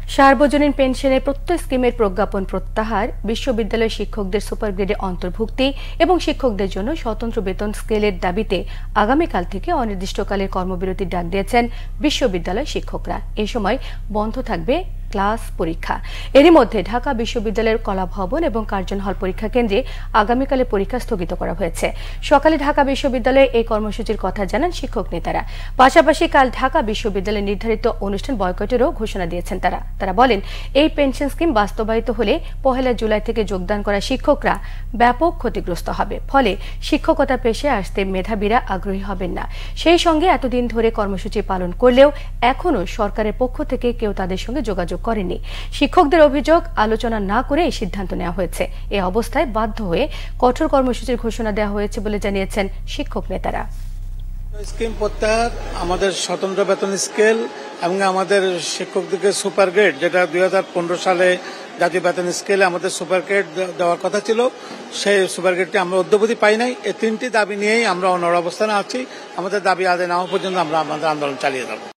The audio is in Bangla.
সার্বজনীন পেনশনের প্রত্যয় স্কিমের প্রজ্ঞাপন প্রত্যাহার, বিশ্ববিদ্যালয়ের শিক্ষকদের সুপার গ্রেডে অন্তর্ভুক্তি এবং শিক্ষকদের জন্য স্বতন্ত্র বেতন স্কেলের দাবিতে আগামীকাল থেকে অনির্দিষ্টকালের কর্মবিরতির ডাক দিয়েছেন বিশ্ববিদ্যালয় শিক্ষকরা। এ সময় বন্ধ থাকবে ক্লাস, পরীক্ষা। এরই মধ্যে ঢাকা বিশ্ববিদ্যালয়ের কলা ভবন এবং কার্জন হল পরীক্ষা কেন্দ্রে আগামীকালের পরীক্ষা স্থগিত করা হয়েছে। সকালে ঢাকা বিশ্ববিদ্যালয়ে এই কর্মসূচির কথা জানান শিক্ষক নেতারা। পাশাপাশি কাল ঢাকা বিশ্ববিদ্যালয়ের নির্ধারিত অনুষ্ঠান বয়কটেরও ঘোষণা দিয়েছেন তারা বলেন, এই পেনশন স্কিম বাস্তবায়িত হলে 1 জুলাই থেকে যোগদান করা শিক্ষকরা ব্যাপক ক্ষতিগ্রস্ত হবে। ফলে শিক্ষকতা পেশায় আসতে মেধাবীরা আগ্রহী হবেন না। সেই সঙ্গে এতদিন ধরে কর্মসূচি পালন করলেও এখনো সরকারের পক্ষ থেকে কেউ তাদের সঙ্গে যোগাযোগ করেনি। শিক্ষকদের অভিযোগ, আলোচনা না করে এই সিদ্ধান্ত নেওয়া হয়েছে। এ অবস্থায় বাধ্য হয়ে কঠোর কর্মসূচির ঘোষণা দেওয়া হয়েছে বলে জানিয়েছেন শিক্ষক নেতারা। স্কিম প্রত্যাহার, আমাদের স্বতন্ত্র বেতন স্কেল এবং আমাদের শিক্ষকদেরকে সুপার গ্রেড, যেটা 2015 সালে জাতীয় বেতন স্কেলে আমাদের সুপার গ্রেড দেওয়ার কথা ছিল, সেই সুপার গ্রেডটি আমরা অদ্যাবধি পাই নাই। এই 3টি দাবি নিয়েই আমরা অনড় অবস্থানে আছি। আমাদের দাবি আদায় না হওয়া পর্যন্ত আমরা আমাদের আন্দোলন চালিয়ে যাব।